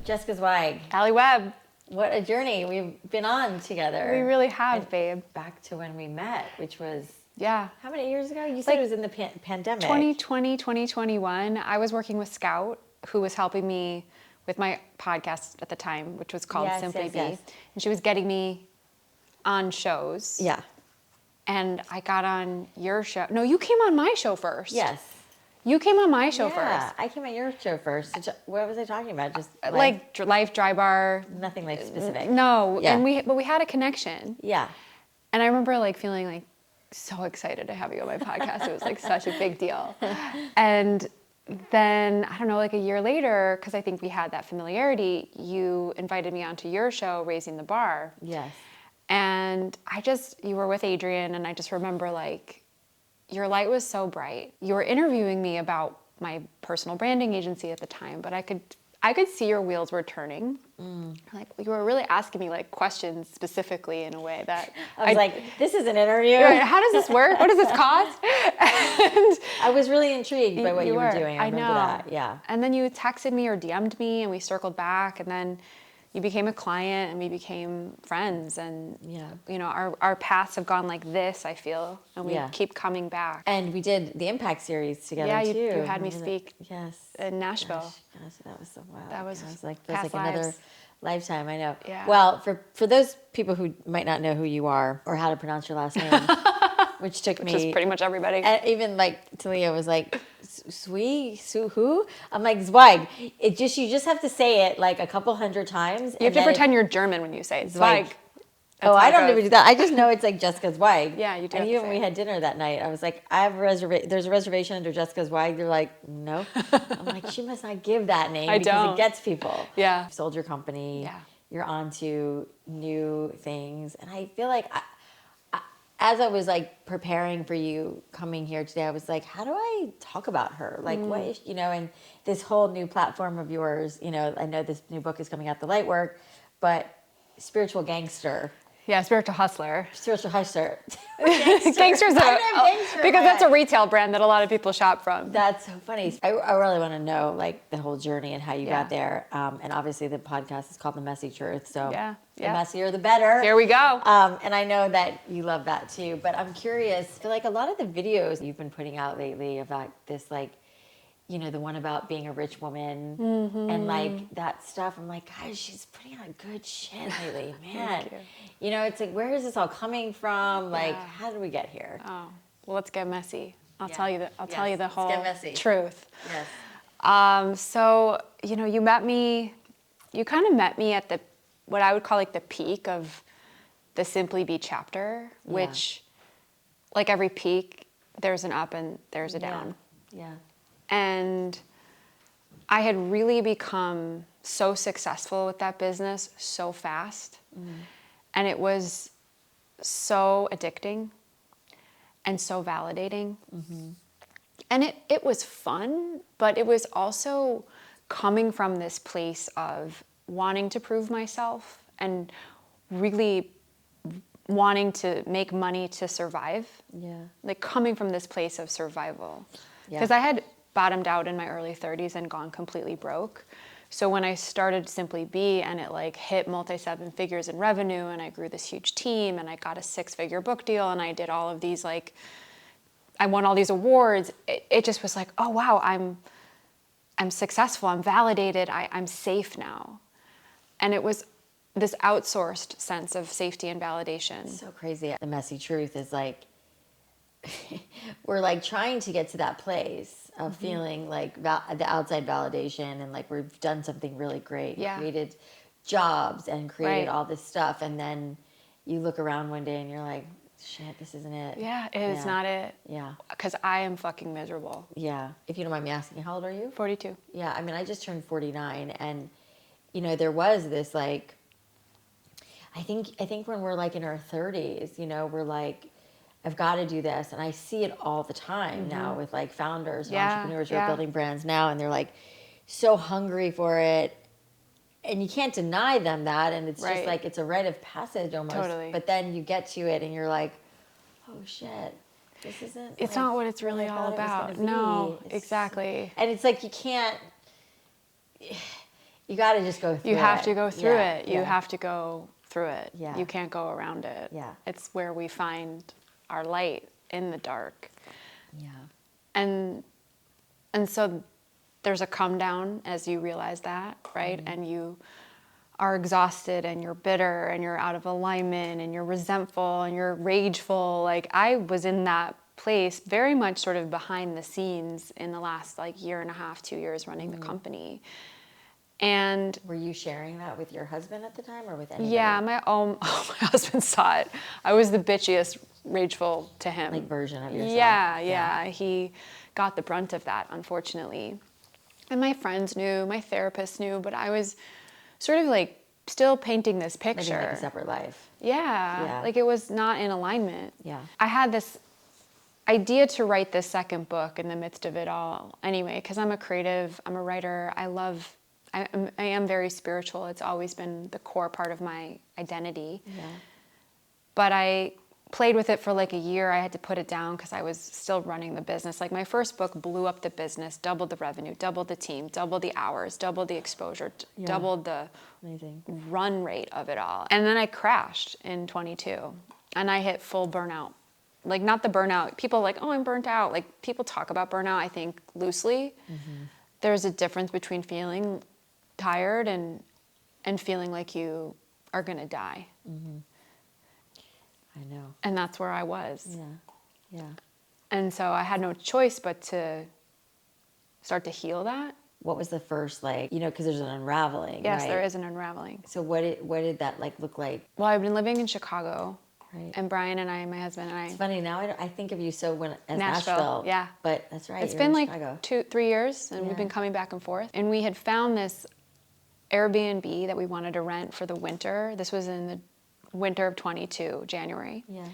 Jessica Zweig. Alli Webb. What a journey we've been on together. We really have, babe. Back to when we met, which was... Yeah. How many years ago? You said it was in the pandemic. 2020, 2021. I was working with Scout, who was helping me with my podcast at the time, which was called Simply Be. Yes. And she was getting me on shows. Yeah. And I got on your show. No, you came on my show first. Yes. You came on my show Yeah, first. I came on your show first. What was I talking about? Just Life, Dry Bar. Nothing life specific. No. Yeah. But we had a connection. Yeah. And I remember feeling so excited to have you on my podcast. It was such a big deal. And then, I don't know, a year later, because I think we had that familiarity, you invited me onto your show, Raising the Bar. Yes. And you were with Adrian, and I just remember your light was so bright. You were interviewing me about my personal branding agency at the time, but I could see your wheels were turning. You were really asking me questions specifically in a way that I was this is an interview. How does this work? What does this cost? And I was really intrigued by what you were doing. I remember that. Yeah. And then you texted me or DM'd me, and we circled back, and then you became a client, and we became friends. And our paths have gone like this, I feel, and we keep coming back. And we did the Impact series together too. Yeah, you had me speak. Yes. In Nashville. Gosh, that was so wild. That was another lifetime. I know. Yeah. Well, for those people who might not know who you are or how to pronounce your last name, which took me, which is pretty much everybody. And even Talia was who? I'm Zweig. You just have to say it a couple hundred times. You have to pretend you're German when you say it. Zweig. I don't even do that. I just know it's Jessica Zweig. Yeah, you do. And even when we had dinner that night, I was I have a reservation. There's a reservation under Jessica Zweig. They're no. I'm she must not give that name because it gets people. Yeah. You've sold your company. Yeah. You're on to new things. And I feel as I was preparing for you coming here today, I was how do I talk about her? What is, and this whole new platform of yours, I know this new book is coming out, The Light Work, but spiritual gangster. Yeah, spiritual hustler. Spiritual hustler. Gangster's because that's a retail brand that a lot of people shop from. That's so funny. I really want to know the whole journey and how you got there. And obviously the podcast is called The Messy Truth. So the messier, the better. Here we go. And I know that you love that too. But I'm curious, I feel a lot of the videos you've been putting out lately about this the one about being a rich woman and that stuff. I'm guys, she's putting out good shit lately, man. Thank you. It's where is this all coming from? How did we get here? Oh, well, let's get messy. I'll tell you the whole truth. Yes. So, you met me, you kind of met me at what I would call the peak of the Simply Be chapter, which every peak, there's an up and there's a down. Yeah. And I had really become so successful with that business so fast. And it was so addicting and so validating. And it was fun, but it was also coming from this place of wanting to prove myself and really wanting to make money to survive. Yeah. Coming from this place of survival. Because I had bottomed out in my early 30s and gone completely broke. So when I started Simply Be and it hit multi-7 figures in revenue and I grew this huge team and I got a 6-figure book deal and I did all of these I won all these awards, it just was oh wow, I'm successful, I'm validated, I'm safe now. And it was this outsourced sense of safety and validation. It's so crazy. The messy truth is we're trying to get to that place of feeling the outside validation and we've done something really great. Yeah. Created jobs and created all this stuff, and then you look around one day and you're shit, this isn't it. Yeah, it is not it. Yeah. Because I am fucking miserable. Yeah. If you don't mind me asking, how old are you? 42. Yeah, I mean, I just turned 49, and there was this I think when we're in our 30s, we're I've got to do this. And I see it all the time now with founders and entrepreneurs who are building brands now. And they're so hungry for it. And you can't deny them that. And it's just it's a rite of passage almost. Totally. But then you get to it and you're oh shit, this isn't. It's not what it's really all about. No, exactly. And it's you can't. You got to just go through it. You have to go through it. You Yeah. have to go through it. Yeah. You can't go around it. Yeah. It's where we find our light in the dark. Yeah. And so there's a come down as you realize that, right? Mm-hmm. And you are exhausted and you're bitter and you're out of alignment and you're resentful and you're rageful. Like I was in that place very much sort of behind the scenes in the last like year and a half, 2 years running the company. And were you sharing that with your husband at the time or with anybody? yeah, my husband saw it. I was the bitchiest, rageful to him. Like version of yourself. Yeah. He got the brunt of that, unfortunately. And my friends knew, my therapist knew, but I was sort of like still painting this picture. Living like a separate life. Yeah, like it was not in alignment. Yeah. I had this idea to write this second book in the midst of it all anyway, because I'm a creative, I'm a writer, I am very spiritual. It's always been the core part of my identity. Yeah. But I played with it for like a year. I had to put it down because I was still running the business. Like my first book blew up the business, doubled the revenue, doubled the team, doubled the hours, doubled the exposure, doubled the Amazing. run rate of it all. And then I crashed in 22 and I hit full burnout. Like not the burnout. People are like, oh, I'm burnt out. Like people talk about burnout, I think loosely. Mm-hmm. There's a difference between feeling tired and feeling like you are going to die. Mm-hmm. I know. And that's where I was. Yeah. And so I had no choice but to start to heal that. What was the first, like, because there's an unraveling, Yes, right? there is an unraveling. So what did that like look like? Well, I've been living in Chicago. Right. And Brian and I, my husband and I. It's funny, now I think of you as Nashville. Yeah. But that's right. It's you're been in like Chicago. 2-3 years, and we've been coming back and forth. And we had found this Airbnb that we wanted to rent for the winter. This was in the winter of 22, January. Yeah.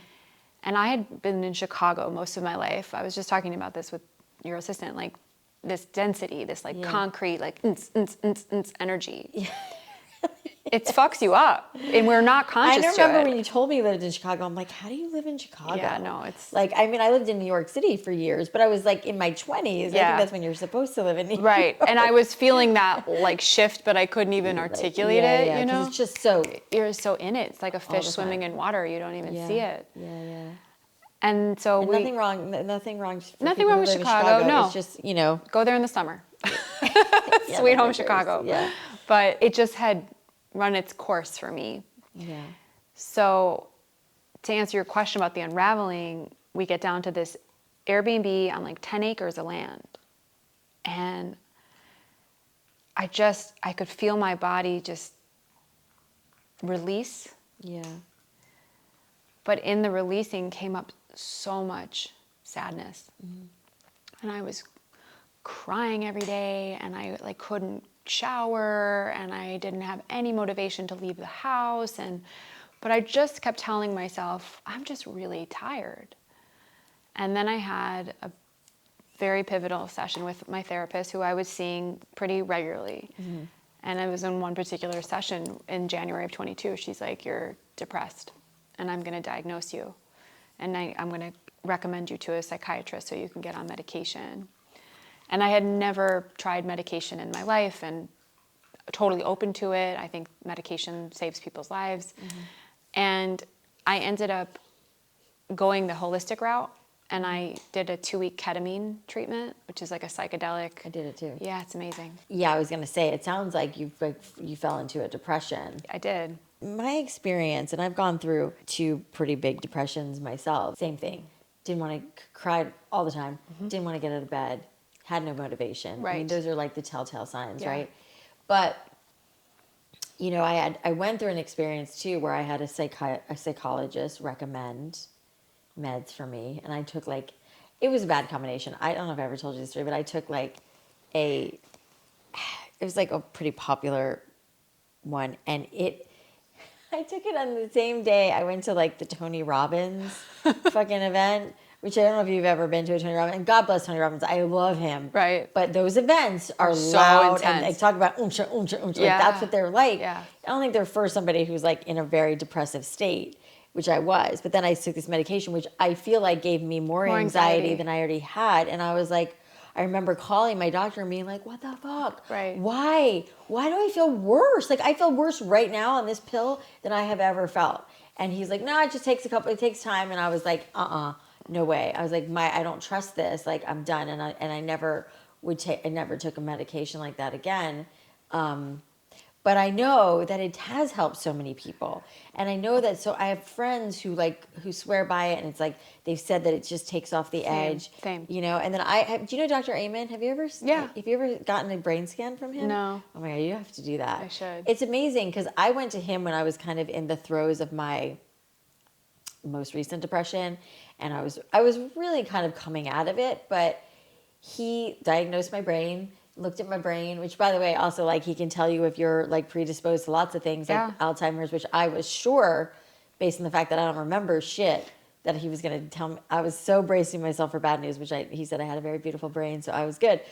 And I had been in Chicago most of my life. I was just talking about this with your assistant, like this density, this like concrete, like energy. Yeah. It fucks you up, and we're not conscious I remember when you told me you lived in Chicago. I'm like, how do you live in Chicago? Yeah, no, it's like, I mean, I lived in New York City for years, but I was like in my 20s. I think that's when you're supposed to live in New York. Right, and I was feeling that like shift, but I couldn't even articulate it. Yeah, you know, it's just so you're so in it. It's like a fish swimming in water. You don't even see it. Yeah. And so nothing wrong. Nothing wrong. Nothing wrong with Chicago. No, it's just go there in the summer. Sweet home Chicago. Yeah, but it just had run its course for me. Yeah. So to answer your question about the unraveling, we get down to this Airbnb on like 10 acres of land. And I could feel my body just release. Yeah. But in the releasing came up so much sadness. Mm-hmm. And I was crying every day, and I like couldn't shower, and I didn't have any motivation to leave the house, but I just kept telling myself, I'm just really tired. And then I had a very pivotal session with my therapist, who I was seeing pretty regularly. Mm-hmm. And I was in one particular session in January of 22. She's like, you're depressed, and I'm going to diagnose you, and I'm going to recommend you to a psychiatrist so you can get on medication. And I had never tried medication in my life, and totally open to it. I think medication saves people's lives. Mm-hmm. And I ended up going the holistic route, and I did a 2-week ketamine treatment, which is like a psychedelic. I did it too. Yeah, it's amazing. Yeah, I was going to say, it sounds like you fell into a depression. I did. My experience, and I've gone through 2 pretty big depressions myself, same thing. Didn't want to cry all the time. Mm-hmm. Didn't want to get out of bed. Had no motivation. Right. I mean, those are like the telltale signs, right? But, I went through an experience too where I had a psychologist recommend meds for me. And I took it was a bad combination. I don't know if I ever told you this story, but I took it was like a pretty popular one. And I took it on the same day I went to the Tony Robbins fucking event. Which I don't know if you've ever been to a Tony Robbins. And God bless Tony Robbins. I love him. Right. But those events are so loud. intense. And they talk about uncha, uncha, uncha. Yeah. That's what they're like. Yeah. I don't think they're for somebody who's in a very depressive state, which I was. But then I took this medication, which I feel like gave me more anxiety than I already had. And I was like, I remember calling my doctor and being like, what the fuck? Right. Why do I feel worse? Like, I feel worse right now on this pill than I have ever felt. And he's like, no, it just takes it takes time. And I was like, no way. I was like, I don't trust this. Like, I'm done. And I never I never took a medication like that again. But I know that it has helped so many people. And I know that, so I have friends who swear by it, and it's like, they've said that it just takes off the edge. Same. You know, and then do you know Dr. Amen? Have you ever gotten a brain scan from him? No. Oh my God, you have to do that. I should. It's amazing, because I went to him when I was kind of in the throes of my most recent depression, and I was really kind of coming out of it, but he diagnosed my brain, looked at my brain, which, by the way, also, like, he can tell you if you're, like, predisposed to lots of things, like Alzheimer's, which I was sure, based on the fact that I don't remember shit, that he was going to tell me. I was so bracing myself for bad news, which he said I had a very beautiful brain, so I was good.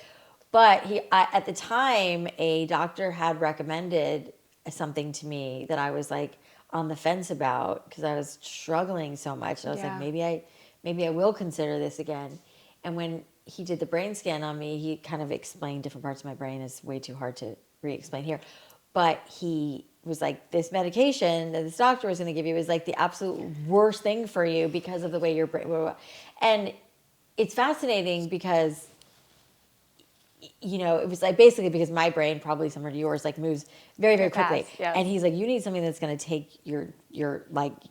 But at the time, a doctor had recommended something to me that I was, like, on the fence about, because I was struggling so much. And I was like, maybe I will consider this again. And when he did the brain scan on me, he kind of explained different parts of my brain. It's way too hard to re-explain here. But he was like, this medication that this doctor was going to give you is like the absolute worst thing for you because of the way your brain... And it's fascinating because, you know, it was like basically because my brain, probably similar to yours, like moves very, very quickly. Yes. And he's like, you need something that's going to take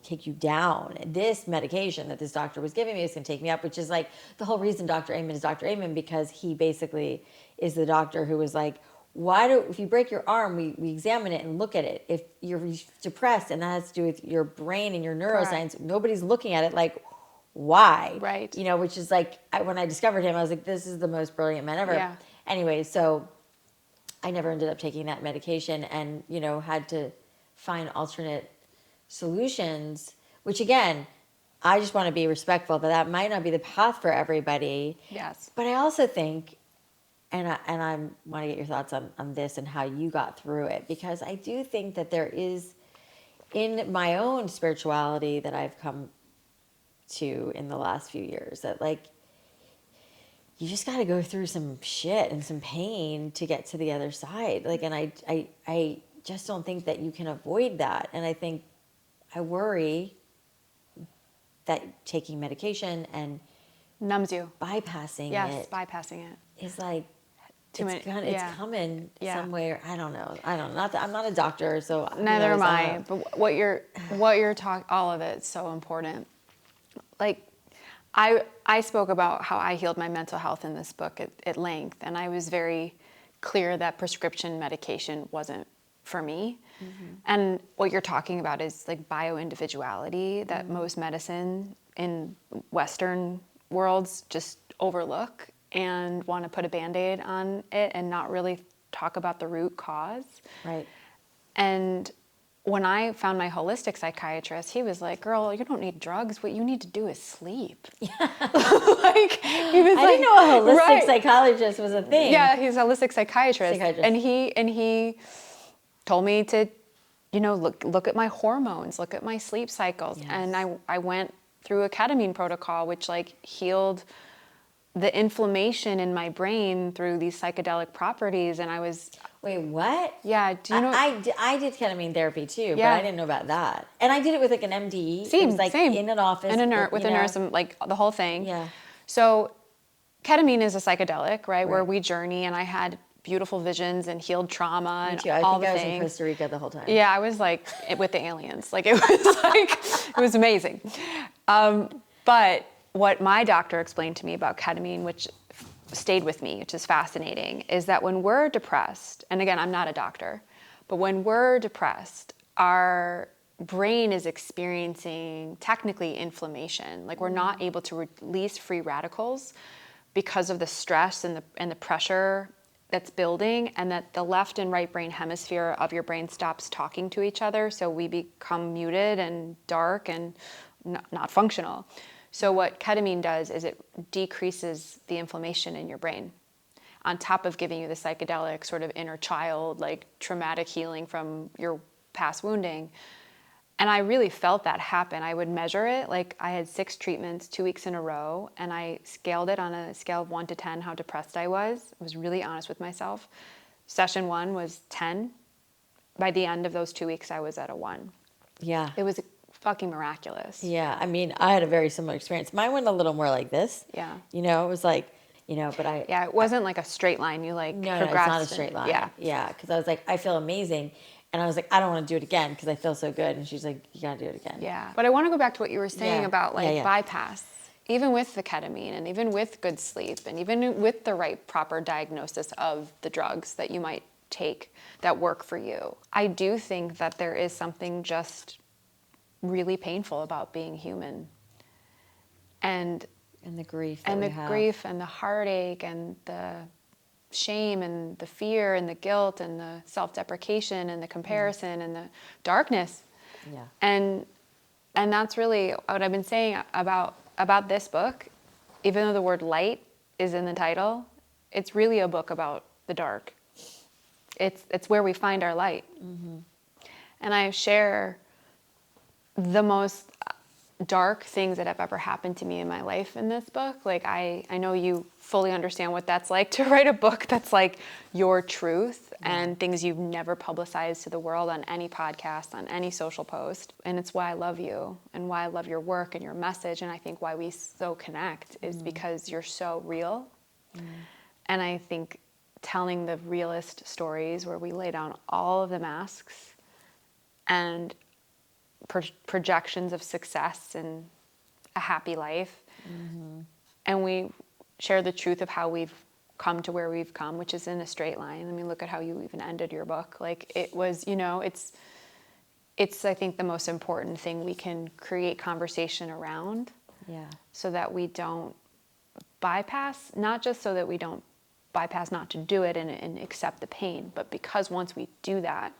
take you down. And this medication that this doctor was giving me is going to take me up, which is like the whole reason Dr. Amen is Dr. Amen, because he basically is the doctor who was like, if you break your arm, we examine it and look at it. If you're depressed and that has to do with your brain and your neuroscience, nobody's looking at it like, why? Right. You know, which is like, when I discovered him, I was like, this is the most brilliant man ever. Yeah. Anyway, so I never ended up taking that medication, and, you know, had to find alternate solutions, which, again, I just want to be respectful, but that might not be the path for everybody. Yes. But I also think, and I want to get your thoughts on this and how you got through it, because I do think that there is, in my own spirituality that I've come to in the last few years, that, like, you just got to go through some shit and some pain to get to the other side. Like, and I just don't think that you can avoid that. And I worry that taking medication and Numbs you. bypassing it. Yes, bypassing it. Is like, it's yeah. coming somewhere. I don't know. I'm not a doctor, so Neither am I. But what you're talking, all of it's so important. Like, I spoke about how I healed my mental health in this book at length, and I was very clear that prescription medication wasn't for me. Mm-hmm. And what you're talking about is like bio-individuality that most medicine in Western worlds just overlook and want to put a Band-Aid on it and not really talk about the root cause. Right. And when I found my holistic psychiatrist, he was like, girl, you don't need drugs. What you need to do is sleep. Yeah. He was I didn't know a holistic psychologist was a thing. Yeah, he's a holistic psychiatrist. And he told me to, you know, look at my hormones, look at my sleep cycles. Yes. And I went through a ketamine protocol, which like healed the inflammation in my brain through these psychedelic properties. And I was... Wait, what? Yeah, do you know... I did ketamine therapy too, but I didn't know about that. And I did it with like an MD. Same, it was like same. In an office. With a nurse, and like the whole thing. Yeah. So ketamine is a psychedelic, right? Where we journey, and I had beautiful visions and healed trauma and all the things. I was in Costa Rica the whole time. Yeah, I was like with the aliens. Like it was amazing. But what my doctor explained to me about ketamine, which stayed with me, which is fascinating, is that when we're depressed, and again, I'm not a doctor, but when we're depressed, our brain is experiencing technically inflammation. Like we're not able to release free radicals because of the stress and the pressure that's building, and that the left and right brain hemisphere of your brain stops talking to each other, so we become muted and dark and not functional. So what ketamine does is it decreases the inflammation in your brain, on top of giving you the psychedelic sort of inner child, like traumatic healing from your past wounding. And I really felt that happen. I would measure it. Like I had 6 treatments, 2 weeks in a row, and I scaled it on a scale of 1 to 10, how depressed I was. I was really honest with myself. Session 1 was 10. By the end of those 2 weeks, I was at a 1. Yeah. It was fucking miraculous. Yeah. I mean, I had a very similar experience. Mine went a little more like this. Yeah. You know, it was like, but Yeah, it wasn't like a straight line. You like no, progressed. it's not a straight line. Yeah. Yeah. Because I was like, I feel amazing. And I was like, I don't want to do it again because I feel so good. And she's like, you got to do it again. Yeah. But I want to go back to what you were saying about like bypass. Even with the ketamine and even with good sleep and even with the right proper diagnosis of the drugs that you might take that work for you, I do think that there is something just really painful about being human. And the grief. And the grief and the heartache and the shame and the fear and the guilt and the self-deprecation and the comparison and the darkness. Yeah. And that's really what I've been saying about this book. Even though the word light is in the title, it's really a book about the dark. It's where we find our light. Mm-hmm. And I share the most dark things that have ever happened to me in my life in this book. Like I know you fully understand what that's like to write a book that's like your truth and things you've never publicized to the world on any podcast, on any social post. And it's why I love you and why I love your work and your message. And I think why we so connect is because you're so real. And I think telling the realist stories where we lay down all of the masks and projections of success and a happy life. And we share the truth of how we've come to where we've come, which is in a straight line. I mean, look at how you even ended your book. Like it was, it's I think the most important thing we can create conversation around. Yeah. So that we don't bypass, not just so that we don't bypass not to do it and accept the pain, but because once we do that,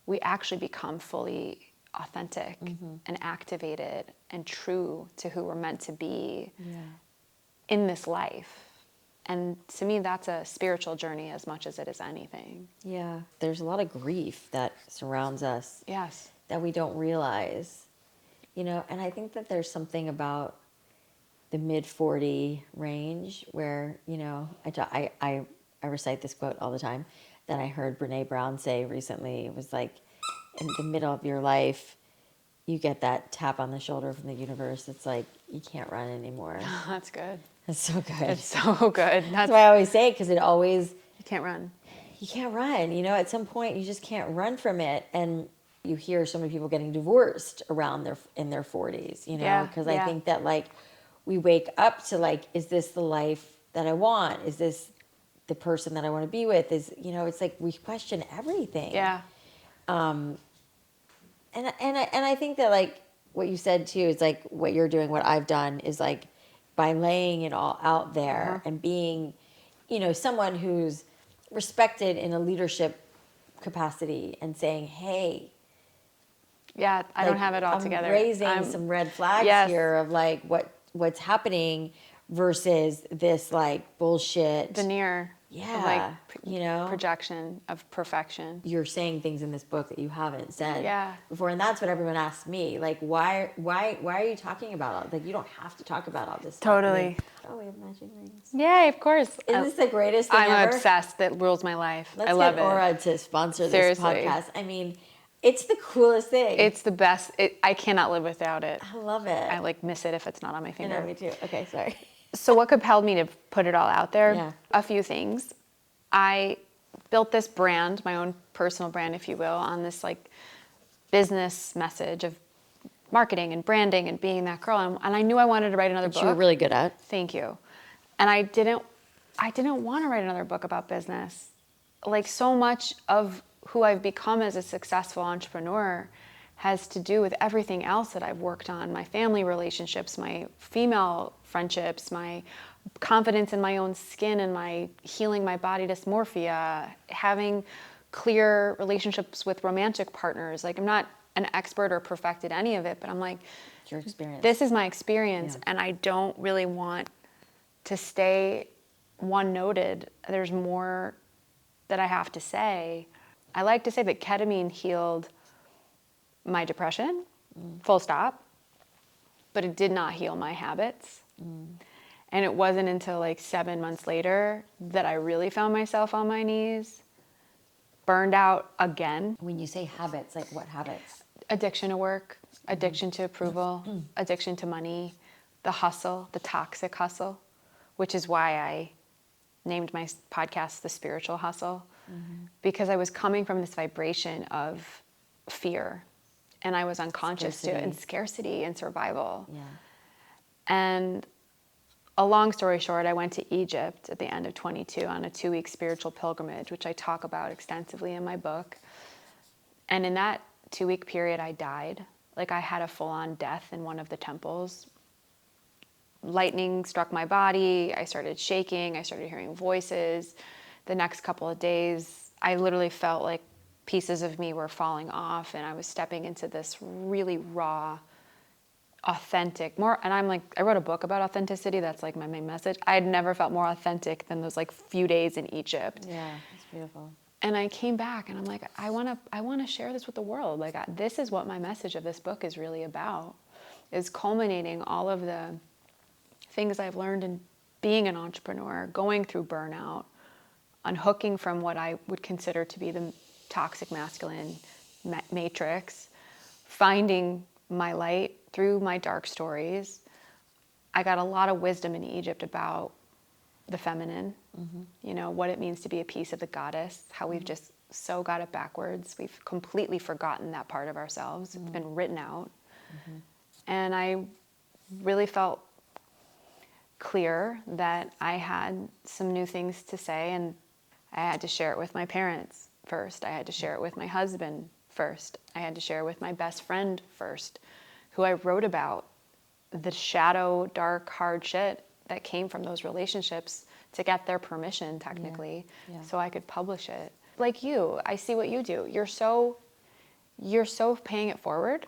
we actually become fully authentic and activated and true to who we're meant to be in this life. And to me, that's a spiritual journey as much as it is anything. Yeah. There's a lot of grief that surrounds us. Yes. That we don't realize, and I think that there's something about the mid-40 range where, I recite this quote all the time that I heard Brene Brown say recently. It was like, in the middle of your life, you get that tap on the shoulder from the universe. It's like, you can't run anymore. That's good. That's so good. It's so good. That's why I always say it, because it always... You can't run. You can't run. At some point, you just can't run from it. And you hear so many people getting divorced in their 40s, because I think that, like, we wake up to, like, is this the life that I want? Is this the person that I want to be with? It's like we question everything. Yeah. And I think that, like, what you said too is like what you're doing, what I've done is like by laying it all out there and being, someone who's respected in a leadership capacity and saying, hey, yeah, I don't have it all I'm together. Raising some red flags here of like what's happening versus this like bullshit veneer. Yeah, projection of perfection. You're saying things in this book that you haven't said before, and that's what everyone asks me. Like, why are you talking about all? Like, you don't have to talk about all this stuff. Totally. We have matching rings. Yeah, of course. Isn't this the greatest thing ever? I'm obsessed. That rules my life. I love it. Let's get Aura to sponsor Seriously. This podcast. I mean, it's the coolest thing. It's the best. I cannot live without it. I love it. I like miss it if it's not on my finger. I know, me too. Okay, sorry. So what compelled me to put it all out there? Yeah. A few things. I built this brand, my own personal brand, if you will, on this like business message of marketing and branding and being that girl. And I knew I wanted to write another book. You were really good at. Thank you. And I didn't want to write another book about business. Like so much of who I've become as a successful entrepreneur has to do with everything else that I've worked on, my family relationships, my female friendships, my confidence in my own skin and my healing my body dysmorphia, having clear relationships with romantic partners. Like I'm not an expert or perfect at any of it, but I'm like, it's your experience. This is my experience and I don't really want to stay one-noted. There's more that I have to say. I like to say that ketamine healed my depression, full stop. But it did not heal my habits. And it wasn't until like 7 months later that I really found myself on my knees, burned out again. When you say habits, like what habits? Addiction to work, addiction to approval, addiction to money, the hustle, the toxic hustle, which is why I named my podcast The Spiritual Hustle, because I was coming from this vibration of fear, and I was unconscious to it, and scarcity and survival. Yeah. And a long story short, I went to Egypt at the end of 22 on a 2-week spiritual pilgrimage, which I talk about extensively in my book. And in that 2-week period, I died. Like, I had a full-on death in one of the temples. Lightning struck my body. I started shaking. I started hearing voices. The next couple of days, I literally felt like pieces of me were falling off, and I was stepping into this really raw, authentic, and I'm like, I wrote a book about authenticity. That's like my main message. I had never felt more authentic than those like few days in Egypt. Yeah, it's beautiful. And I came back and I'm like, I want to share this with the world. Like, this is what my message of this book is really about, is culminating all of the things I've learned in being an entrepreneur, going through burnout, unhooking from what I would consider to be the toxic masculine matrix, finding my light through my dark stories. I got a lot of wisdom in Egypt about the feminine, you know, what it means to be a piece of the goddess, how we've just so got it backwards. We've completely forgotten that part of ourselves. It's been written out. And I really felt clear that I had some new things to say, and I had to share it with my parents first. I had to share it with my husband first. I had to share it with my best friend first, who I wrote about the shadow, dark, hard shit that came from those relationships to get their permission, technically, so I could publish it. Like you, I see what you do. You're so paying it forward.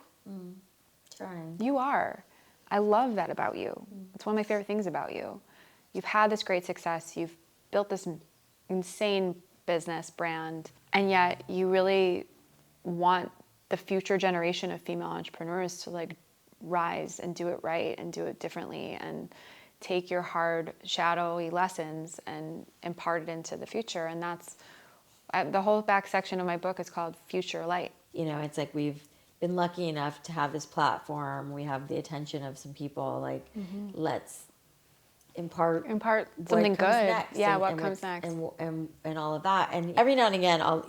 Trying. You are. I love that about you. It's one of my favorite things about you. You've had this great success. You've built this insane business brand, and yet you really want the future generation of female entrepreneurs to like rise and do it right and do it differently and take your hard, shadowy lessons and impart it into the future. And that's the whole back section of my book is called Future Light. You know, it's like we've been lucky enough to have this platform. We have the attention of some people. Like, let's impart something good. Next. Yeah, and, what and comes next. And all of that. And every now and again, I'll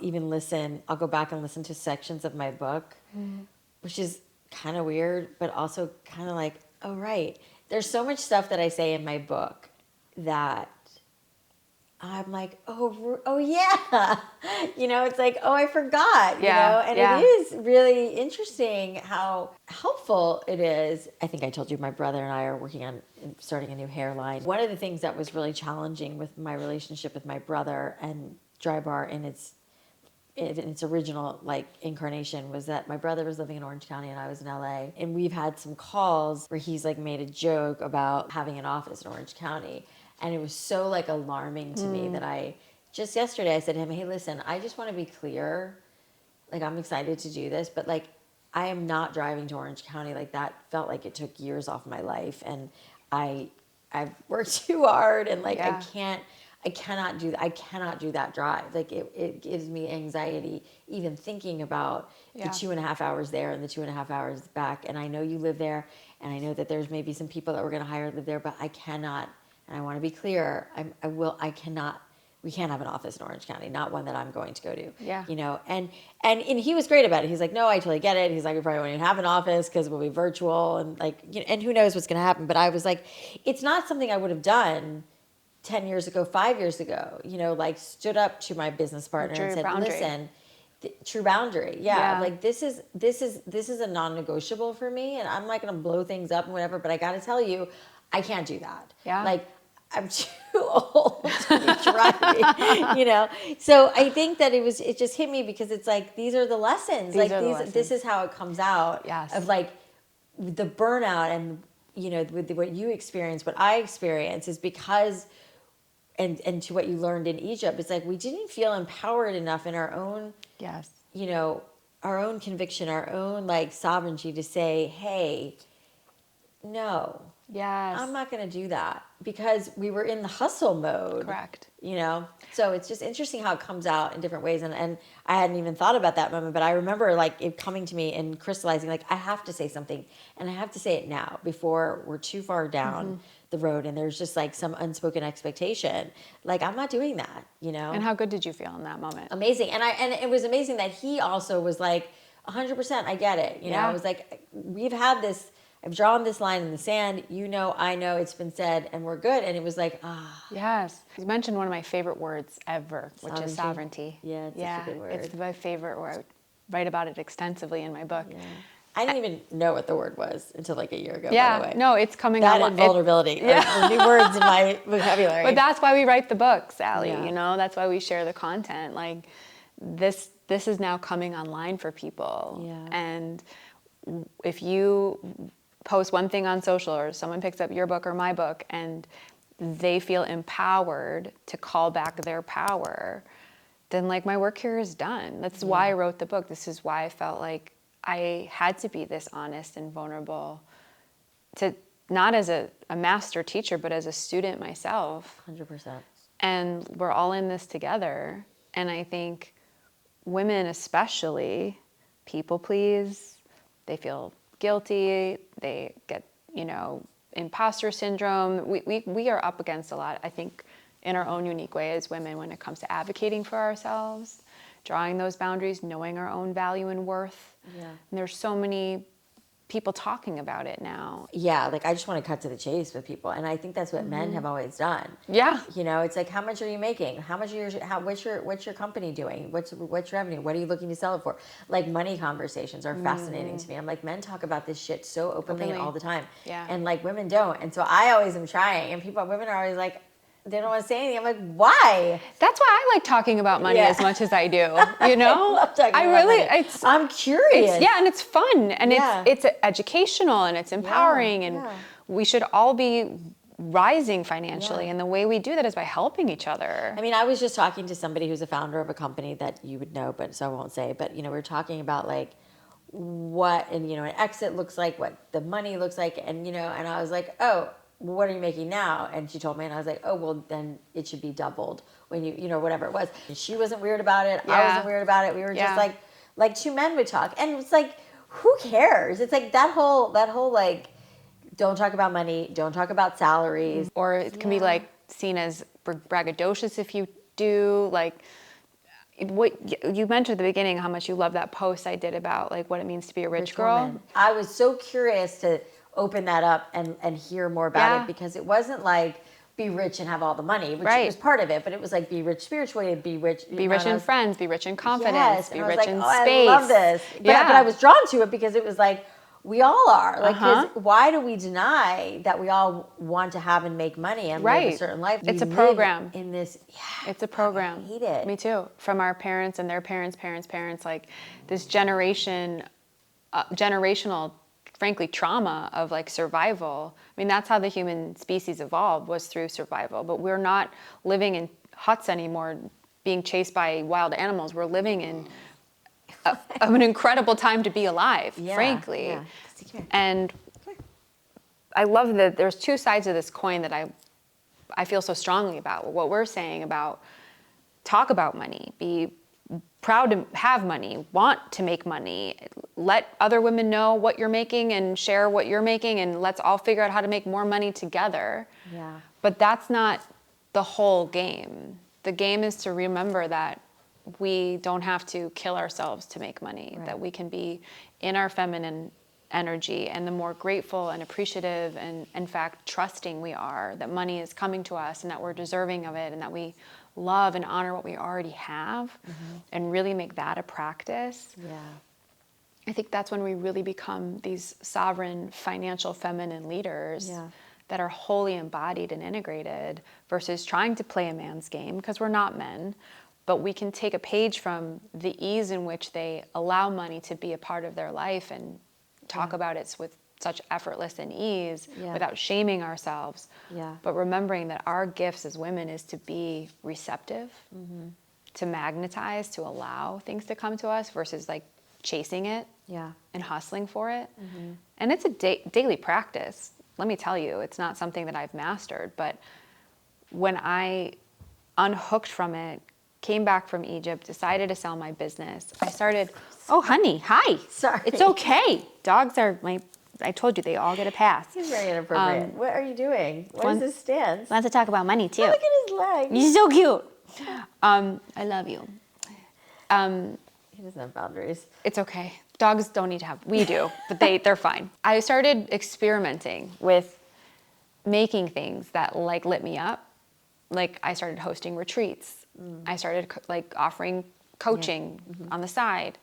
go back and listen to sections of my book, which is kind of weird, but also kind of like, oh, right. There's so much stuff that I say in my book that I'm like, oh yeah. You know, it's like, oh, I forgot, you know? And it is really interesting how helpful it is. I think I told you my brother and I are working on starting a new hairline. One of the things that was really challenging with my relationship with my brother and Dry Bar in its original like incarnation was that my brother was living in Orange County and I was in LA, and we've had some calls where he's like made a joke about having an office in Orange County, and it was so like alarming to me that I just yesterday I said to him, hey, listen, I just want to be clear, like I'm excited to do this, but like I am not driving to Orange County. Like that felt like it took years off my life, and I've worked too hard, and like I cannot do that drive. Like it gives me anxiety even thinking about the 2.5 hours there and the 2.5 hours back. And I know you live there, and I know that there's maybe some people that we're going to hire live there, but I cannot. And I want to be clear. We can't have an office in Orange County, not one that I'm going to go to. Yeah. You know, and he was great about it. He's like, no, I totally get it. He's like, we probably won't even have an office because we'll be virtual, and like, you know, and who knows what's going to happen. But I was like, it's not something I would have done 10 years ago, 5 years ago, you know, like stood up to my business partner and said, listen, true boundary. Yeah. Like this is a non-negotiable for me, and I'm not going to blow things up and whatever, but I got to tell you, I can't do that. Yeah. Like I'm too old to be driving, you know? So I think that it just hit me because it's like, these are the lessons. This is how it comes out of like the burnout, and, you know, with what you experience, what I experience is because and to what you learned in Egypt, it's like we didn't feel empowered enough in our own, you know, our own conviction, our own like sovereignty to say, hey, no, Yes. I'm not going to do that, because we were in the hustle mode. Correct. You know, so it's just interesting how it comes out in different ways. And I hadn't even thought about that moment, but I remember like it coming to me and crystallizing, like I have to say something, and I have to say it now before we're too far down the road and there's just like some unspoken expectation. Like, I'm not doing that, you know? And how good did you feel in that moment? Amazing. And it was amazing that he also was like, 100%, I get it. You know, I was like, we've had this, I've drawn this line in the sand. You know, I know, it's been said, and we're good. And it was like, Yes. You mentioned one of my favorite words ever, which is sovereignty. Yeah, it's such a good word. It's my favorite word. I write about it extensively in my book. Yeah. I didn't even know what the word was until like a year ago, Yeah, by the way. no, it's coming That on. and vulnerability are new words in my vocabulary. But that's why we write the books, Alli, Yeah. you know? That's why we share the content. Like, this is now coming online for people. Yeah. And if you post one thing on social, or someone picks up your book or my book, and they feel empowered to call back their power, then like my work here is done. That's why I wrote the book. This is why I felt like I had to be this honest and vulnerable, to not as a master teacher, but as a student myself. 100%. And we're all in this together. And I think women especially people please. They feel guilty. They get, you know, imposter syndrome. We are up against a lot, I think, in our own unique way as women when it comes to advocating for ourselves, drawing those boundaries, knowing our own value and worth. Yeah. And there's so many people talking about it now. Yeah, like I just want to cut to the chase with people, and I think that's what men have always done. Yeah. You know, it's like, how much are you making? How much are what's your company doing? What's revenue? What are you looking to sell it for? Like, money conversations are fascinating to me. I'm like, men talk about this shit so openly all the time. Yeah. And like women don't. And so I always am trying, and women are always like, they don't want to say anything. I'm like, why? That's why I like talking about money as much as I do. You know, I love talking about money. I'm curious. And it's fun, and it's educational, and it's empowering, and we should all be rising financially. And the way we do that is by helping each other. I mean, I was just talking to somebody who's a founder of a company that you would know, but so I won't say. But you know, we were talking about like what, and you know, an exit looks like, what the money looks like, and you know, and I was like, oh, what are you making now? And she told me, and I was like, oh, well, then it should be doubled when you know, whatever it was. And she wasn't weird about it. I wasn't weird about it. We were just like two men would talk. And it's like, who cares? It's like that whole like, don't talk about money. Don't talk about salaries. Or it can be like seen as braggadocious if you do. Like, what you mentioned at the beginning, how much you love that post I did about like what it means to be a rich girl. Woman. I was so curious to open that up and hear more about it, because it wasn't like be rich and have all the money, which was part of it, but it was like be rich spiritually, be rich in friends, be rich in confidence, be rich in space. I love this. But I was drawn to it because it was like, we all are. Like, 'cause why do we deny that we all want to have and make money and live a certain life? It's a program. In this, it's a program. I hate it. Me too. From our parents and their parents, like this generational, frankly, trauma of like survival. I mean, that's how the human species evolved, was through survival. But we're not living in huts anymore, being chased by wild animals. We're living in an incredible time to be alive, frankly. Yeah. And I love that there's two sides of this coin that I feel so strongly about. What we're saying about talk about money, be proud to have money, want to make money, let other women know what you're making and share what you're making, and let's all figure out how to make more money together. Yeah. But that's not the whole game. The game is to remember that we don't have to kill ourselves to make money, that we can be in our feminine energy, and the more grateful and appreciative and, in fact, trusting we are that money is coming to us and that we're deserving of it, and that we love and honor what we already have, and really make that a practice. Yeah. I think that's when we really become these sovereign, financial, feminine leaders that are wholly embodied and integrated, versus trying to play a man's game, because we're not men. But we can take a page from the ease in which they allow money to be a part of their life and talk about it with such effortless and ease without shaming ourselves. Yeah. But remembering that our gifts as women is to be receptive, to magnetize, to allow things to come to us, versus like chasing it Yeah. and hustling for it. And it's a daily practice. Let me tell you, it's not something that I've mastered, but when I unhooked from it, came back from Egypt, decided to sell my business, I started, oh, honey, hi. Sorry. It's okay. Dogs are I told you, they all get a pass. He's very inappropriate. What are you doing? What is his stance? Wants to talk about money, too. Oh, look at his legs. You're so cute. I love you. He doesn't have boundaries. It's okay. Dogs don't need to have, we do, but they're fine. I started experimenting with making things that like lit me up. Like I started hosting retreats. I started like offering coaching on the side.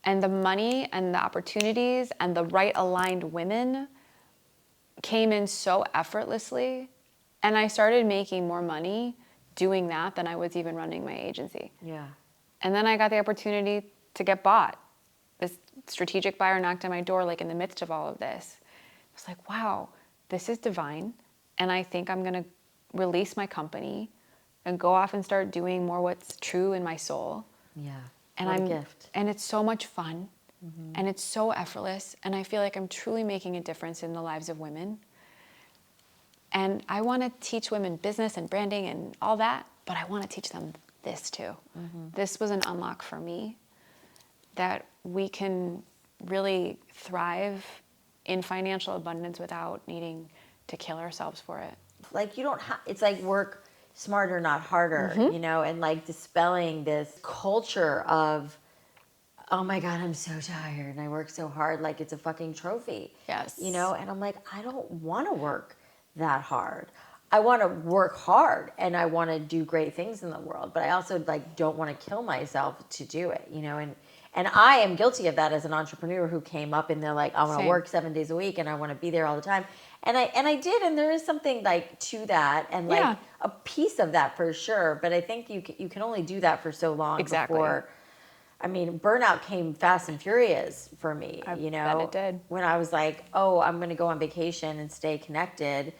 And the money and the opportunities and the right aligned women came in so effortlessly. And I started making more money doing that than I was even running my agency. Yeah. And then I got the opportunity to get bought. This strategic buyer knocked on my door like in the midst of all of this. I was like, wow, this is divine. And I think I'm going to release my company and go off and start doing more what's true in my soul. Yeah. And What a gift. And it's so much fun. And it's so effortless. And I feel like I'm truly making a difference in the lives of women. And I want to teach women business and branding and all that, but I want to teach them this too. This was an unlock for me, that we can really thrive in financial abundance without needing to kill ourselves for it. Like you don't have, it's like work smarter, not harder, you know, and like dispelling this culture of, oh my God, I'm so tired and I work so hard, like it's a fucking trophy. Yes. You know, and I'm like, I don't want to work that hard. I want to work hard and I want to do great things in the world, but I also like don't want to kill myself to do it, you know, and I am guilty of that as an entrepreneur who came up and they're like, I want to work 7 days a week and I want to be there all the time. And I did, and there is something like to that and like a piece of that for sure. But I think you can only do that for so long before. I mean, burnout came fast and furious for me, you know. Bet it did. When I was like, oh, I'm going to go on vacation and stay connected,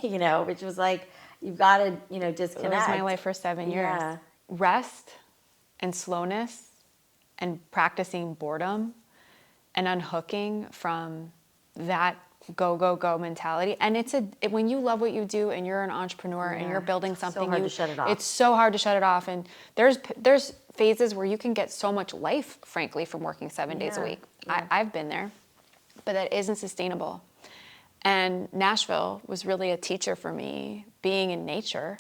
you know, which was like, you've got to, you know, disconnect. It was my life for 7 years. Yeah. Rest and slowness and practicing boredom and unhooking from that go, go, go mentality. And when you love what you do and you're an entrepreneur and you're building something, so hard to shut it off. It's so hard to shut it off. And there's phases where you can get so much life, frankly, from working 7 days a week. Yeah. I've been there, but that isn't sustainable. And Nashville was really a teacher for me, being in nature,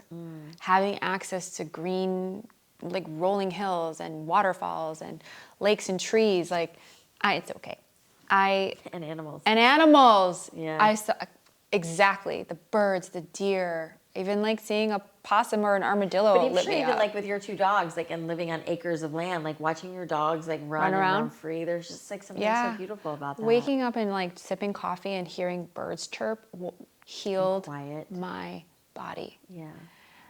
having access to green, like rolling hills and waterfalls and lakes and trees. Like, it's okay. And animals. And animals. Yeah. I saw exactly the birds, the deer, even like seeing a possum or an armadillo. But I'm sure even like with your 2 dogs, like and living on acres of land, like watching your dogs like run around and run free. There's just like something so beautiful about that. Waking up and like sipping coffee and hearing birds chirp healed my body. Yeah,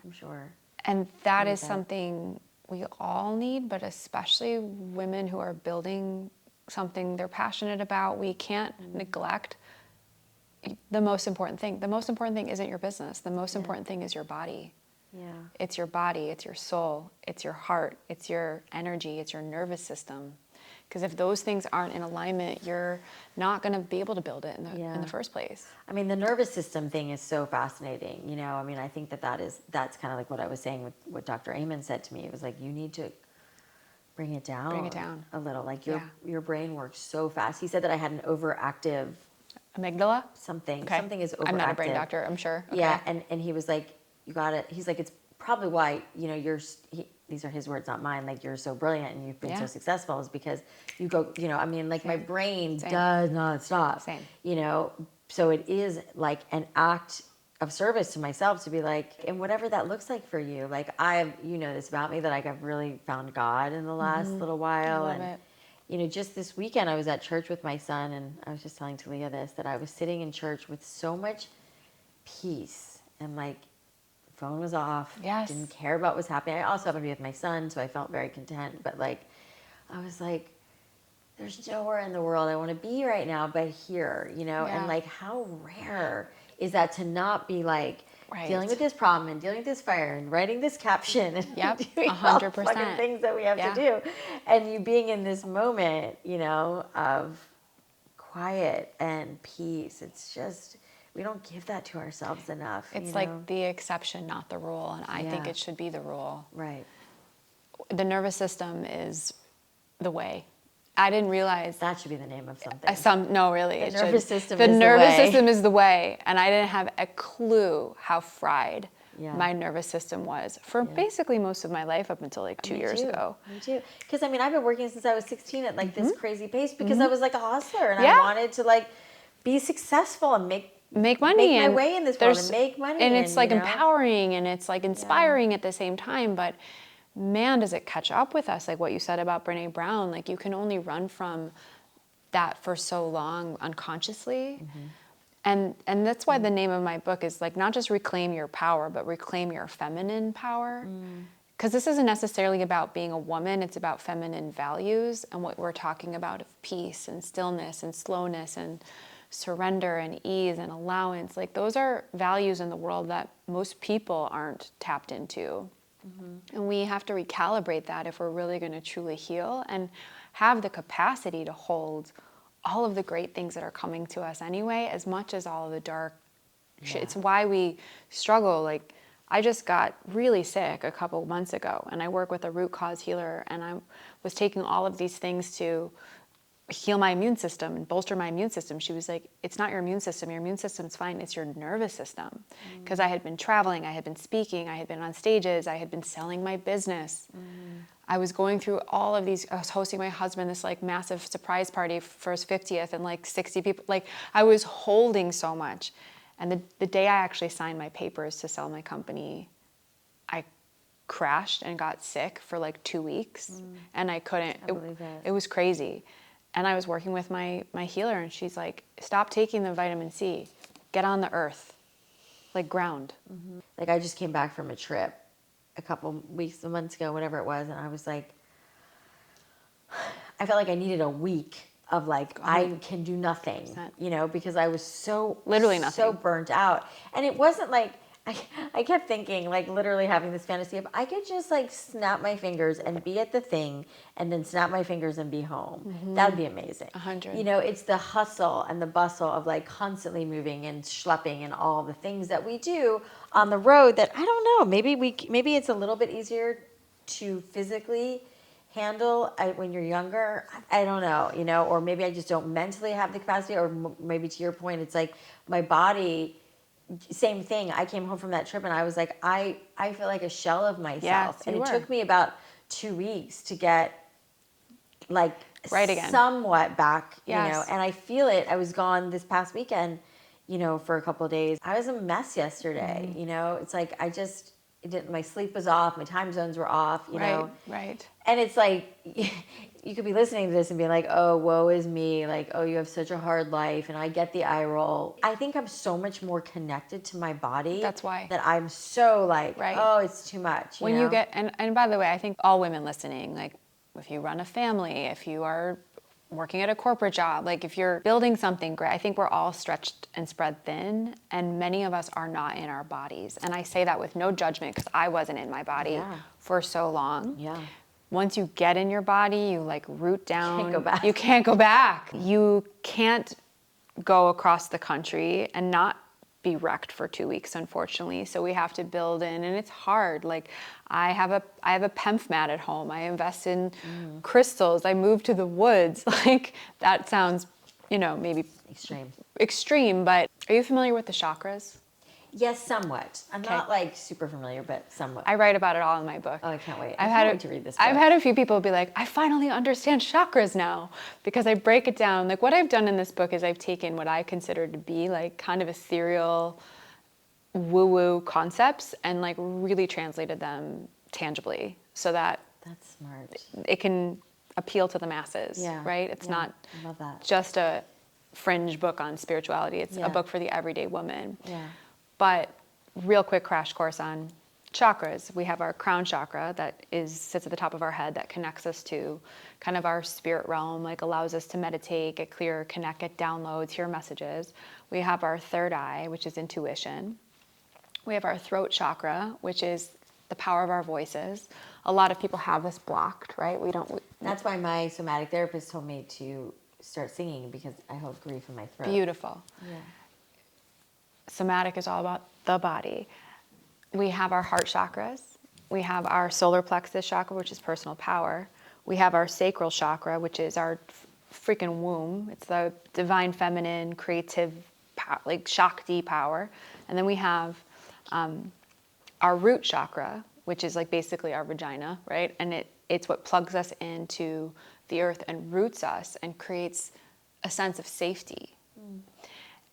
I'm sure. And that is something we all need, but especially women who are building something they're passionate about. We can't neglect the most important thing. The most important thing isn't your business. The most important thing is your body. Yeah. It's your body, it's your soul, it's your heart, it's your energy, it's your nervous system. Because if those things aren't in alignment, you're not going to be able to build it in the first place. I mean, the nervous system thing is so fascinating. You know, I mean, I think that's kind of like what I was saying with what Dr. Amen said to me. It was like, you need to bring it down a little. Like your brain works so fast. He said that I had an overactive amygdala. Something Okay. is overactive. I'm not a brain doctor, I'm sure. Okay. Yeah, and he was like, you got it. He's like, it's probably why, you know, these are his words, not mine. Like, you're so brilliant and you've been so successful is because you go, you know, I mean, like my brain does not stop. You know, so it is like an act of service to myself to be like, and whatever that looks like for you, like you know this about me, that like I've really found God in the last little while. I love it. You know, just this weekend I was at church with my son, and I was just telling Talia this, that I was sitting in church with so much peace, and like phone was off. Yes. Didn't care about what was happening. I also happened to be with my son, so I felt very content. But like, I was like, there's nowhere in the world I want to be right now but here, you know? Yeah. And like, how rare is that to not be like dealing with this problem and dealing with this fire and writing this caption and Yep, doing all the 100%. fucking things that we have to do. And you being in this moment, you know, of quiet and peace. It's just, we don't give that to ourselves enough. It's like the exception, not the rule. And I think it should be the rule. Right. The nervous system is the way. I didn't realize that should be the name of something. No, really. The nervous system the is nervous the way. system is the way. And I didn't have a clue how fried my nervous system was for basically most of my life up until like 2 years ago. Me too. Because I mean, I've been working since I was 16 at like this crazy pace because I was like a hustler and I wanted to like be successful and make money, make my way in this world and make money. And it's like empowering and it's like inspiring at the same time. But man, does it catch up with us? Like what you said about Brene Brown, like you can only run from that for so long unconsciously. And that's why the name of my book is like not just reclaim your power, but reclaim your feminine power. Because this isn't necessarily about being a woman, it's about feminine values and what we're talking about of peace and stillness and slowness and surrender and ease and allowance. Like those are values in the world that most people aren't tapped into. And we have to recalibrate that if we're really going to truly heal and have the capacity to hold all of the great things that are coming to us anyway, as much as all of the dark shit. It's why we struggle. Like, I just got really sick a couple months ago, and I work with a root cause healer, and I was taking all of these things to heal my immune system and bolster my immune system. She was like, it's not your immune system's fine, it's your nervous system. Because I had been traveling, I had been speaking, I had been on stages, I had been selling my business. I was going through all of these, I was hosting my husband this like massive surprise party for his 50th and like 60 people, like I was holding so much. And the day I actually signed my papers to sell my company, I crashed and got sick for like 2 weeks and I couldn't, it was crazy. And I was working with my healer and she's like, stop taking the vitamin C, get on the earth, like ground. Like I just came back from a trip a couple months ago, whatever it was. And I was like, I felt like I needed a week of like, I can do nothing, 100%. You know, because I was so, literally nothing, so burnt out. And it wasn't like, I kept thinking, like literally having this fantasy of I could just like snap my fingers and be at the thing and then snap my fingers and be home. That'd be amazing. 100. You know, it's the hustle and the bustle of like constantly moving and schlepping and all the things that we do on the road that I don't know, maybe it's a little bit easier to physically handle when you're younger. I don't know, you know, or maybe I just don't mentally have the capacity, or maybe to your point, it's like my body. Same thing. I came home from that trip and I was like, I feel like a shell of myself. And it took me about 2 weeks to get like right again, somewhat back, you know, and I feel it. I was gone this past weekend, you know, for a couple of days. I was a mess yesterday, you know, it's like, my sleep was off, my time zones were off, you know. Right. And it's like, you could be listening to this and be like, oh, woe is me. Like, oh, you have such a hard life. And I get the eye roll. I think I'm so much more connected to my body. That's why. That I'm so like, oh, it's too much. When you get, and by the way, I think all women listening, like if you run a family, if you are working at a corporate job, like if you're building something great, I think we're all stretched and spread thin, and many of us are not in our bodies. And I say that with no judgment because I wasn't in my body for so long. Once you get in your body, you like root down. You can't go back. You can't go back. You can't go across the country and not be wrecked for 2 weeks, unfortunately. So we have to build in, and it's hard. Like I have a PEMF mat at home. I invest in crystals. I move to the woods. Like that sounds, you know, maybe extreme, but are you familiar with the chakras? Yes, somewhat. I'm not like super familiar, but somewhat. I write about it all in my book. Oh, I can't wait. I can't wait to read this book. I've had a few people be like, I finally understand chakras now, because I break it down. Like what I've done in this book is I've taken what I consider to be like kind of ethereal woo-woo concepps and like really translated them tangibly so that that's smart. It can appeal to the masses, right? It's not just a fringe book on spirituality. It's a book for the everyday woman. But real quick crash course on chakras. We have our crown chakra that sits at the top of our head that connects us to kind of our spirit realm, like allows us to meditate, get clear, connect, get downloads, hear messages. We have our third eye, which is intuition. We have our throat chakra, which is the power of our voices. A lot of people have this blocked, right? That's why my somatic therapist told me to start singing, because I hold grief in my throat. Beautiful. Yeah. Somatic is all about the body. We have our heart chakras. We have our solar plexus chakra, which is personal power. We have our sacral chakra, which is our freaking womb. It's the divine feminine, creative, like Shakti power. And then we have our root chakra, which is like basically our vagina, right? And it's what plugs us into the earth and roots us and creates a sense of safety.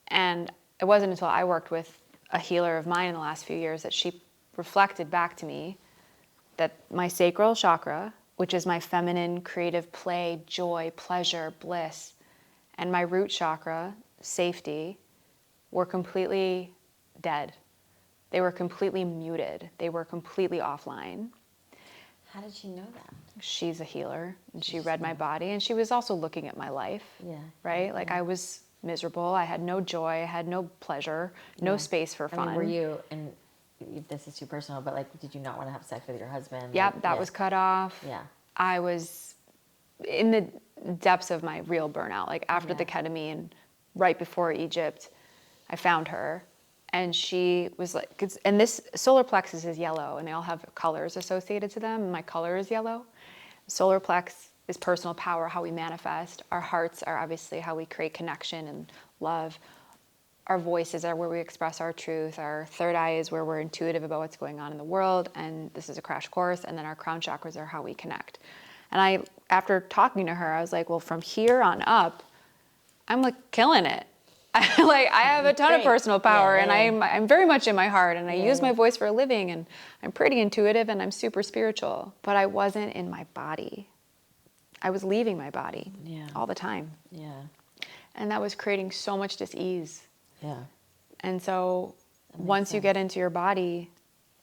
And it wasn't until I worked with a healer of mine in the last few years that she reflected back to me that my sacral chakra, which is my feminine, creative play, joy, pleasure, bliss, and my root chakra, safety, were completely dead. They were completely muted. They were completely offline. How did she know that? She's a healer, and she read my body, and she was also looking at my life. Yeah. Right? Like, I was miserable. I had no joy. I had no pleasure, no space for fun. I mean, were you, and if this is too personal, but like, did you not want to have sex with your husband? Yep, Like, that was cut off. Yeah. I was in the depths of my real burnout. Like, after the ketamine, right before Egypt, I found her. And she was like, and this solar plexus is yellow, and they all have colors associated to them. And my color is yellow. Solar plex is personal power, how we manifest. Our hearts are obviously how we create connection and love. Our voices are where we express our truth. Our third eye is where we're intuitive about what's going on in the world. And this is a crash course. And then our crown chakras are how we connect. And after talking to her, I was like, well, from here on up, I'm like killing it. I have a ton of personal power, and I'm very much in my heart, and I use my voice for a living, and I'm pretty intuitive, and I'm super spiritual. But I wasn't in my body. I was leaving my body all the time. Yeah. And that was creating so much dis-ease. Yeah. And so once you get into your body,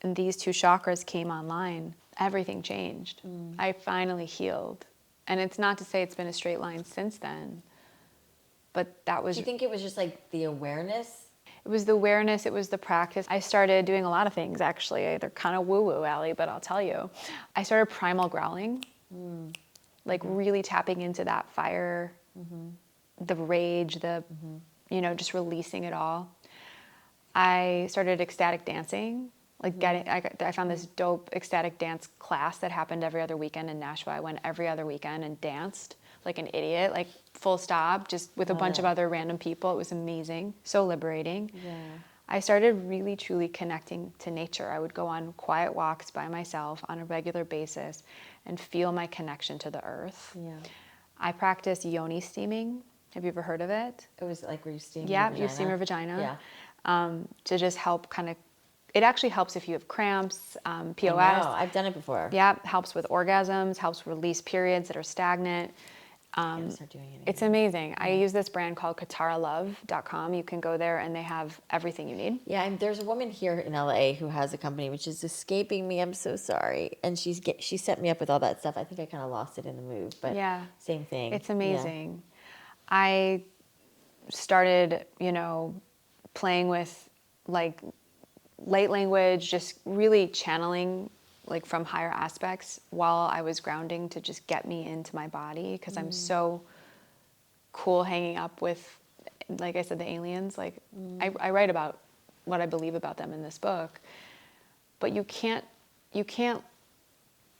and these two chakras came online, everything changed. I finally healed. And it's not to say it's been a straight line since then. But that was... Do you think it was just like the awareness? It was the awareness, it was the practice. I started doing a lot of things, actually. They're kind of woo-woo, Alli, but I'll tell you. I started primal growling, like really tapping into that fire, the rage, just releasing it all. I started ecstatic dancing, I found this dope ecstatic dance class that happened every other weekend in Nashville. I went every other weekend and danced like an idiot, like full stop, just with a bunch of other random people. It was amazing, so liberating. Yeah. I started really, truly connecting to nature. I would go on quiet walks by myself on a regular basis and feel my connection to the earth. Yeah. I practiced yoni steaming. Have you ever heard of it? It was like where you steam your vagina? vagina? You steam your vagina. Yeah. To just help kind of, it actually helps if you have cramps, POS. I know, I've done it before. Yeah, helps with orgasms, helps release periods that are stagnant. Start doing it it's amazing. I use this brand called kataralove.com. You can go there and they have everything you need. Yeah, and there's a woman here in LA who has a company which is escaping me. I'm so sorry. And she set me up with all that stuff. I think I kind of lost it in the move, but same thing. It's amazing. Yeah. I started, playing with like light language, just really channeling like from higher aspects while I was grounding to just get me into my body, because I'm so cool hanging up with, like I said, the aliens. Like I write about what I believe about them in this book, but you can't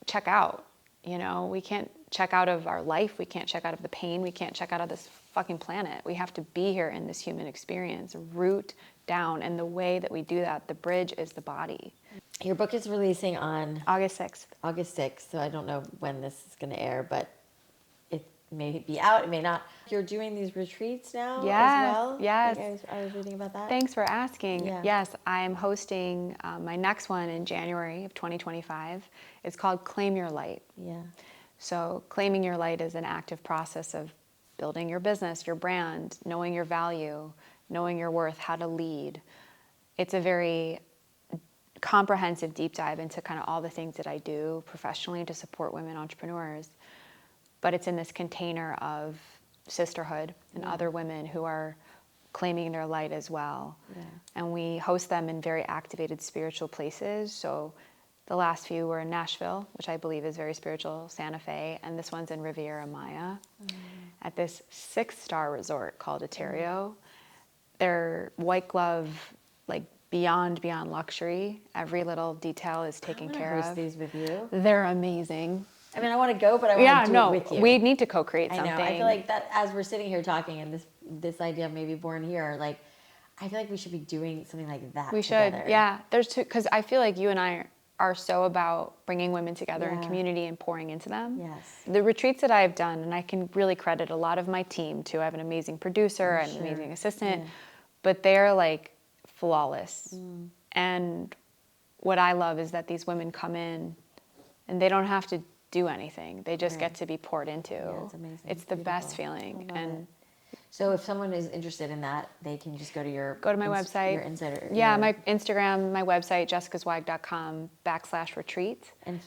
check out, we can't check out of our life. We can't check out of the pain. We can't check out of this fucking planet. We have to be here in this human experience, root down. And the way that we do that, the bridge is the body. Your book is releasing on August 6th. August 6th, so I don't know when this is going to air, but it may be out, it may not. You're doing these retreats now as well? Yes. I was reading about that. Thanks for asking. Yeah. Yes, I'm hosting my next one in January of 2025. It's called Claim Your Light. Yeah. So claiming your light is an active process of building your business, your brand, knowing your value, knowing your worth, how to lead. It's a very comprehensive deep dive into kind of all the things that I do professionally to support women entrepreneurs. But it's in this container of sisterhood and other women who are claiming their light as well. Yeah. And we host them in very activated spiritual places. So the last few were in Nashville, which I believe is very spiritual, Santa Fe, and this one's in Riviera Maya at this 6-star resort called Ontario. They're white glove, like beyond luxury. Every little detail is taken care host of. these with you. They're amazing. I mean, I want to go, but I want to do it with you. We need to co-create something. I know. I feel like that as we're sitting here talking, and this idea of maybe born here, like, I feel like we should be doing something like that. We should, yeah. There's two, because I feel like you and I are so about bringing women together in community and pouring into them. Yes. The retreats that I've done, and I can really credit a lot of my team too. I have an amazing producer, an amazing assistant, but they're like flawless. And what I love is that these women come in and they don't have to do anything. They just get to be poured into. Yeah, it's amazing. It's the best feeling. And so if someone is interested in that, they can just go to my website. Your insider. Yeah, my Instagram, my website, jessicazweig.com/retreat. And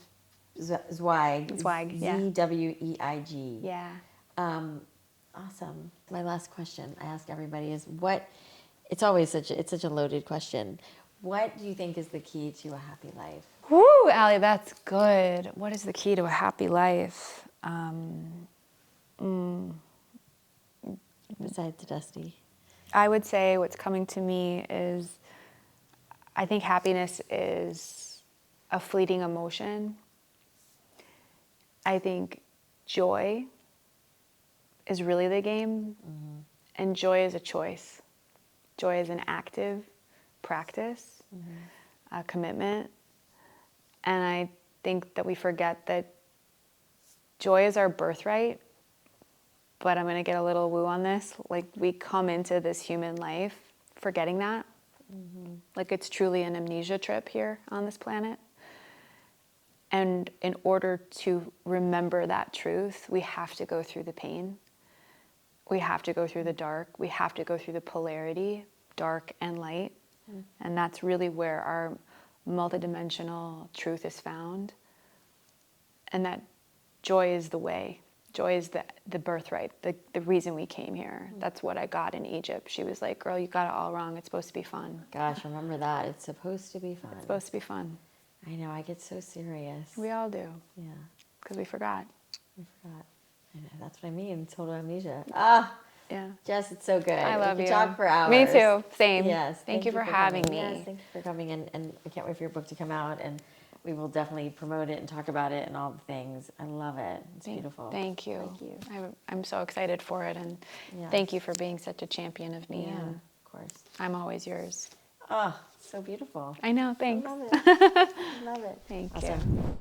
Zweig. Zweig, yeah. Zweig. Yeah. Awesome. My last question I ask everybody is it's always such a loaded question. What do you think is the key to a happy life? Woo, Alli, that's good. What is the key to a happy life? Besides the Dusty. I would say what's coming to me is, I think happiness is a fleeting emotion. I think joy is really the game, and joy is a choice. Joy is an active practice, a commitment. And I think that we forget that joy is our birthright, but I'm going to get a little woo on this. Like, we come into this human life forgetting that. Like, it's truly an amnesia trip here on this planet. And in order to remember that truth, we have to go through the pain. We have to go through the dark. We have to go through the polarity, dark and light. And that's really where our multidimensional truth is found. And that joy is the way. Joy is the birthright, the reason we came here. That's what I got in Egypt. She was like, girl, you got it all wrong. It's supposed to be fun. Gosh, remember that. It's supposed to be fun. It's supposed to be fun. I know, I get so serious. We all do. Yeah. Because we forgot. I forgot. I know, that's what I mean, total amnesia. Yeah. Jess, it's so good. I love you. We could talk for hours. Me too. Same. Yes. Thank you for having me. Yes, thank you for coming, and I can't wait for your book to come out, and we will definitely promote it and talk about it and all the things. I love it. It's beautiful. Thank you. Thank you. I'm so excited for it, and thank you for being such a champion of me. Yeah, And of course. I'm always yours. Oh, so beautiful. I know. Thanks. I love it. I love it. Thank you. Awesome.